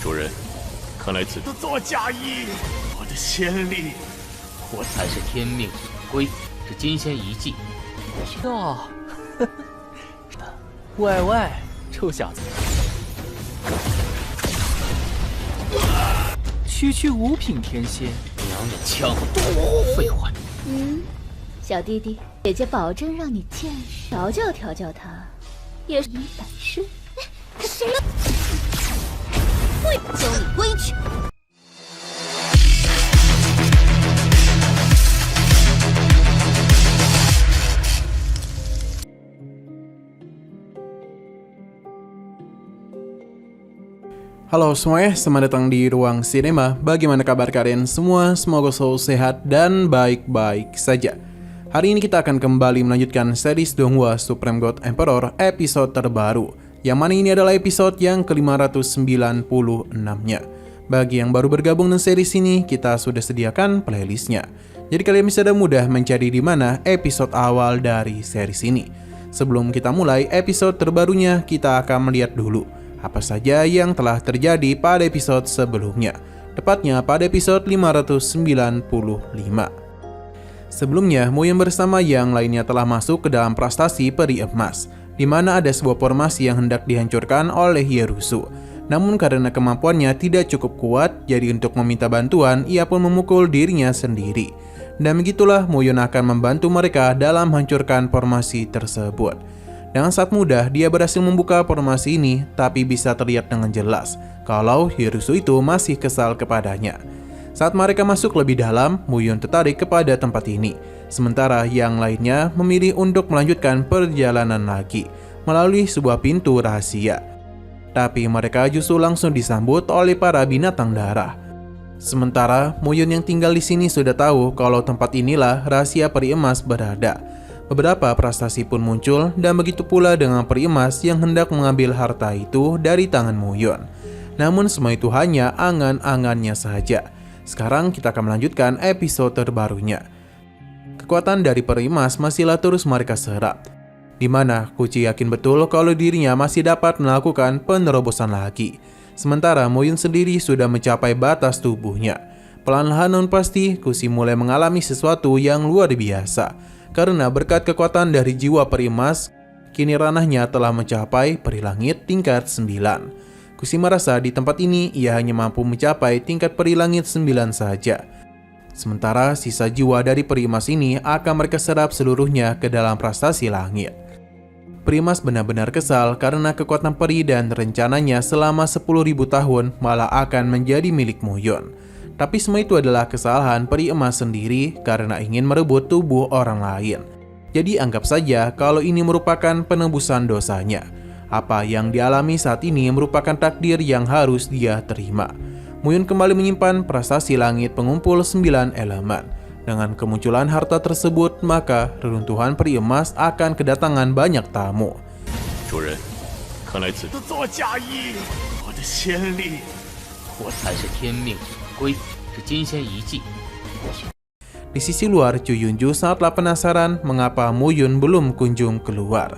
主人，看来此做嫁衣，我的先例，我才是天命所归，是金仙遗迹。哟，喂，臭小子，区五品天仙，娘娘枪，废话。小弟弟，姐姐保证让你见识，调教他，也是你本事。谁要？会教你规矩。Halo semuanya, selamat datang di Ruang Sinema. Bagaimana kabar kalian semua? Semoga selalu sehat dan baik-baik saja. Hari ini kita akan kembali melanjutkan series Donghua Supreme God Emperor episode terbaru, yang mana ini adalah episode yang ke-596-nya. Bagi yang baru bergabung dengan series ini, kita sudah sediakan playlistnya. Jadi kalian bisa mudah mencari di mana episode awal dari series ini. Sebelum kita mulai episode terbarunya, kita akan melihat dulu apa saja yang telah terjadi pada episode sebelumnya, tepatnya pada episode 595. Sebelumnya, Muyun bersama yang lainnya telah masuk ke dalam prastasi peri emas, di mana ada sebuah formasi yang hendak dihancurkan oleh Yerusu. Namun karena kemampuannya tidak cukup kuat, jadi untuk meminta bantuan, ia pun memukul dirinya sendiri. Dan begitulah Muyun akan membantu mereka dalam menghancurkan formasi tersebut. Dengan sangat mudah, dia berhasil membuka formasi ini, tapi bisa terlihat dengan jelas kalau Yerusu itu masih kesal kepadanya. Saat mereka masuk lebih dalam, Muyun tertarik kepada tempat ini, sementara yang lainnya memilih untuk melanjutkan perjalanan lagi melalui sebuah pintu rahasia. Tapi mereka justru langsung disambut oleh para binatang darah. Sementara Muyun yang tinggal di sini sudah tahu kalau tempat inilah rahasia peri emas berada. Beberapa prestasi pun muncul, dan begitu pula dengan peri emas yang hendak mengambil harta itu dari tangan Muyun. Namun semua itu hanya angan-angannya saja. Sekarang kita akan melanjutkan episode terbarunya. Kekuatan dari peri emas masihlah terus mereka serap, di mana Kuci yakin betul kalau dirinya masih dapat melakukan penerobosan lagi. Sementara Muyun sendiri sudah mencapai batas tubuhnya. Pelan-pelan namun pasti, Kuci mulai mengalami sesuatu yang luar biasa. Karena berkat kekuatan dari jiwa peri emas, kini ranahnya telah mencapai peri langit tingkat 9. Kuci merasa di tempat ini ia hanya mampu mencapai tingkat peri langit 9 saja. Sementara sisa jiwa dari peri emas ini akan mereka serap seluruhnya ke dalam prestasi langit. Peri emas benar-benar kesal karena kekuatan peri dan rencananya selama 10.000 tahun malah akan menjadi milik Muyun. Tapi semua itu adalah kesalahan peri emas sendiri karena ingin merebut tubuh orang lain. Jadi anggap saja kalau ini merupakan penebusan dosanya. Apa yang dialami saat ini merupakan takdir yang harus dia terima. Muyun kembali menyimpan prestasi langit pengumpul 9 elemen. Dengan kemunculan harta tersebut, maka reruntuhan peri emas akan kedatangan banyak tamu. 主人，看来此做嫁衣，我的先例，我才是天命所归，是金仙遗迹。 Di sisi luar, Chu Yunju sangatlah penasaran mengapa Muyun belum kunjung keluar.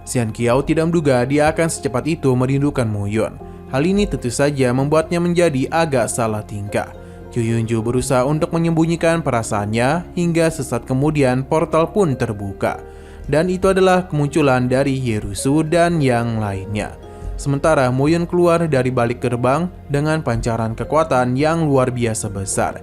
Xian Qiao tidak menduga dia akan secepat itu merindukan Muyun. Hal ini tentu saja membuatnya menjadi agak salah tingkah. Chu Yunju berusaha untuk menyembunyikan perasaannya hingga sesaat kemudian portal pun terbuka. Dan itu adalah kemunculan dari Yerusu dan yang lainnya. Sementara Muyun keluar dari balik gerbang dengan pancaran kekuatan yang luar biasa besar.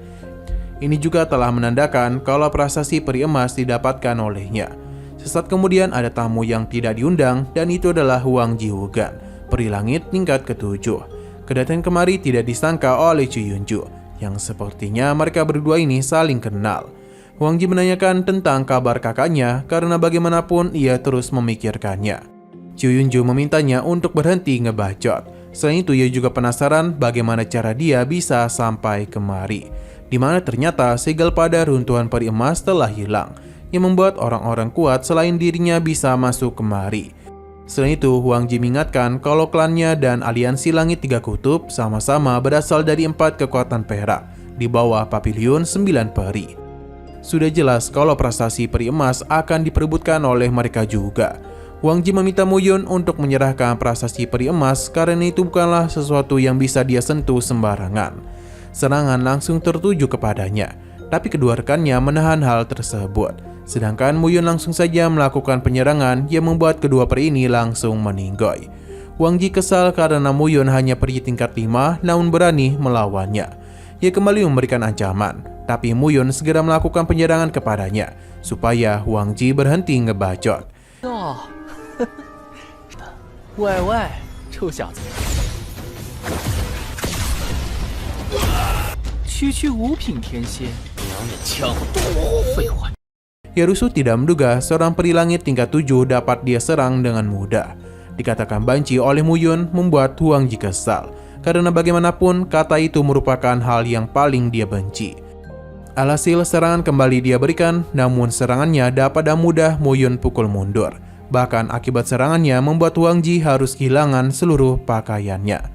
Ini juga telah menandakan kalau prestasi peri emas didapatkan olehnya. Sesaat kemudian ada tamu yang tidak diundang, dan itu adalah Huang Jiwugan, peri langit tingkat ke-7. Kedatangan kemari tidak disangka oleh Chu Yunju, yang sepertinya mereka berdua ini saling kenal. Huang Ji menanyakan tentang kabar kakaknya karena bagaimanapun ia terus memikirkannya. Chu Yunju memintanya untuk berhenti ngebacot. Selain itu ia juga penasaran bagaimana cara dia bisa sampai kemari, di mana ternyata segel pada runtuhan peri emas telah hilang, yang membuat orang-orang kuat selain dirinya bisa masuk kemari. Selain itu, Huang Ji mengingatkan kalau klannya dan aliansi langit 3 kutub sama-sama berasal dari 4 kekuatan perak di bawah pavilion 9 peri. Sudah jelas kalau prestasi peri emas akan diperebutkan oleh mereka juga. Wang Ji meminta Mu Yun untuk menyerahkan prasasti peri emas karena itu bukanlah sesuatu yang bisa dia sentuh sembarangan. Serangan langsung tertuju kepadanya, tapi kedua rekannya menahan hal tersebut. Sedangkan Mu Yun langsung saja melakukan penyerangan yang membuat kedua peri ini langsung meninggoy. Wang Ji kesal karena Mu Yun hanya peri tingkat 5 namun berani melawannya. Ia kembali memberikan ancaman, tapi Mu Yun segera melakukan penyerangan kepadanya supaya Wang Ji berhenti ngebacot. 哟，喂喂，臭小子，区区五品天蝎，娘的枪多废话。 Yerusu tidak menduga seorang peri langit tingkat 7 dapat dia serang dengan mudah. Dikatakan banci oleh Mu Yun membuat Wang Ji kesal, karena bagaimanapun kata itu merupakan hal yang paling dia benci. Alhasil serangan kembali dia berikan, namun serangannya dapat dengan mudah Mu Yun pukul mundur. Bahkan akibat serangannya membuat Wang Ji harus kehilangan seluruh pakaiannya.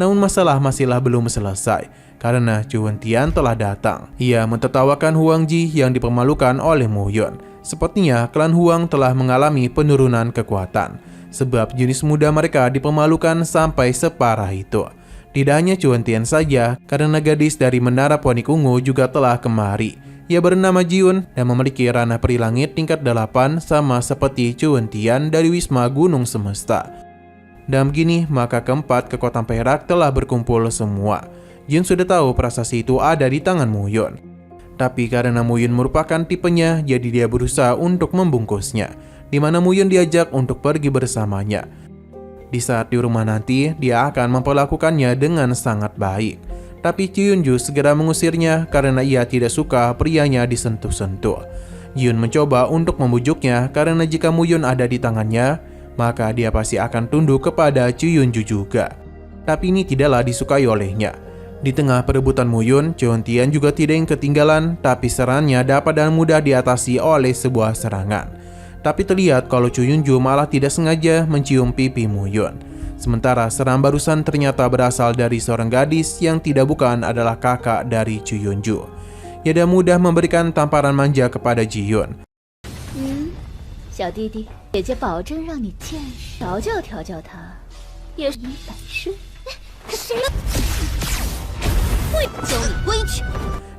Namun masalah masihlah belum selesai, karena Chu Wentian telah datang. Ia mentertawakan Wang Ji yang dipermalukan oleh Mu Yun. Sepertinya klan Huang telah mengalami penurunan kekuatan, sebab jenis muda mereka dipermalukan sampai separah itu. Tidak hanya Chu Wentian saja, karena gadis dari Menara Ponik Ungu juga telah kemari. Ia bernama Jiun dan memiliki ranah peri langit tingkat 8 sama seperti Chu Wentian dari Wisma Gunung Semesta. Dan begini, maka keempat kekuatan perak telah berkumpul semua. Jiun sudah tahu prasasti itu ada di tangan Mu Yun. Tapi karena Mu Yun merupakan tipenya, jadi dia berusaha untuk membungkusnya, di mana Mu Yun diajak untuk pergi bersamanya. Di saat di rumah nanti, dia akan memperlakukannya dengan sangat baik. Tapi Kyunju segera mengusirnya karena ia tidak suka prianya disentuh-sentuh. Yun mencoba untuk membujuknya karena jika Mu Yun ada di tangannya, maka dia pasti akan tunduk kepada Kyunju juga. Tapi ini tidaklah disukai olehnya. Di tengah perebutan Mu Yun, Chu Wentian juga tidak yang ketinggalan, tapi serangannya dapat dengan mudah diatasi oleh sebuah serangan. Tapi terlihat kalau Chu Yunju malah tidak sengaja mencium pipi Mu Yun. Sementara serangan barusan ternyata berasal dari seorang gadis yang tidak bukan adalah kakak dari Chu Yunju. Ia dengan mudah memberikan tamparan manja kepada Ji Yun. 小弟弟，姐姐保证让你见识，调教调教他，也是你本事。谁会教你规矩？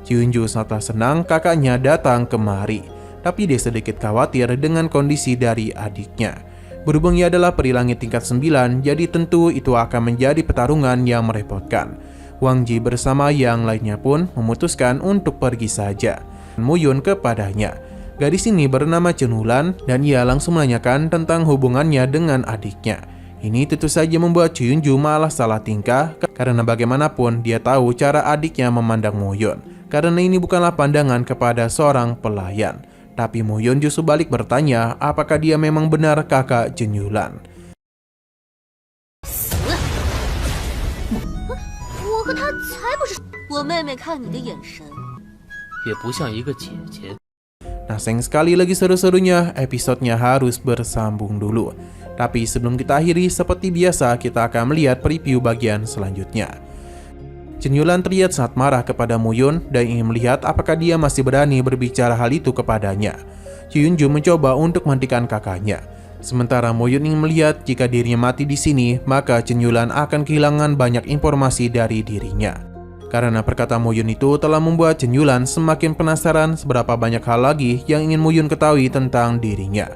Chu Yunju sangat senang kakaknya datang kemari. Tapi dia sedikit khawatir dengan kondisi dari adiknya. Berhubung ia adalah peri langit tingkat 9, jadi tentu itu akan menjadi pertarungan yang merepotkan. Wang Ji bersama yang lainnya pun memutuskan untuk pergi saja. Mu Yun kepadanya. Gadis ini bernama Chen Hulan dan ia langsung menanyakan tentang hubungannya dengan adiknya. Ini tentu saja membuat Chu Yunju malah salah tingkah karena bagaimanapun dia tahu cara adiknya memandang Mu Yun. Karena ini bukanlah pandangan kepada seorang pelayan. Tapi Mu Yun justru balik bertanya apakah dia memang benar kakak Chen Yulan. 我和他才不是，我妹妹看你的眼神，也不像一个姐姐。 Nah, sayang sekali lagi seru-serunya, episodenya harus bersambung dulu. Tapi sebelum kita akhiri, seperti biasa kita akan melihat preview bagian selanjutnya. Chen Yulan terlihat sangat marah kepada Mu Yun dan ingin melihat apakah dia masih berani berbicara hal itu kepadanya. Kyunju mencoba untuk menghentikan kakaknya. Sementara Mu Yun ingin melihat jika dirinya mati di sini, maka Chen Yulan akan kehilangan banyak informasi dari dirinya. Karena perkataan Mu Yun itu telah membuat Chen Yulan semakin penasaran seberapa banyak hal lagi yang ingin Mu Yun ketahui tentang dirinya.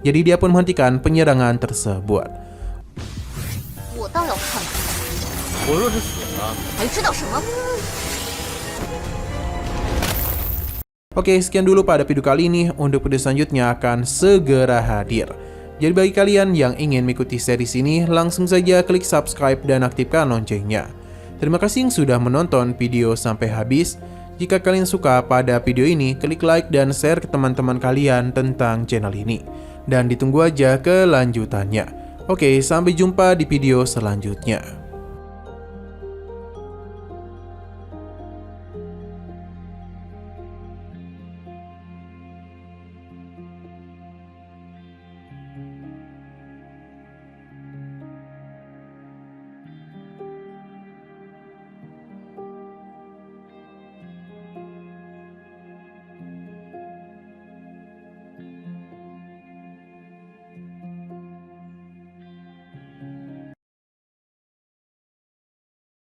Jadi dia pun menghentikan penyerangan tersebut. 我倒要看看， 我若是死了， 还知道什么？ Oke, sekian dulu pada video kali ini. Untuk video selanjutnya akan segera hadir. Jadi bagi kalian yang ingin mengikuti series ini, langsung saja klik subscribe dan aktifkan loncengnya. Terima kasih yang sudah menonton video sampai habis. Jika kalian suka pada video ini, klik like dan share ke teman-teman kalian tentang channel ini. Dan ditunggu aja kelanjutannya. Oke, sampai jumpa di video selanjutnya.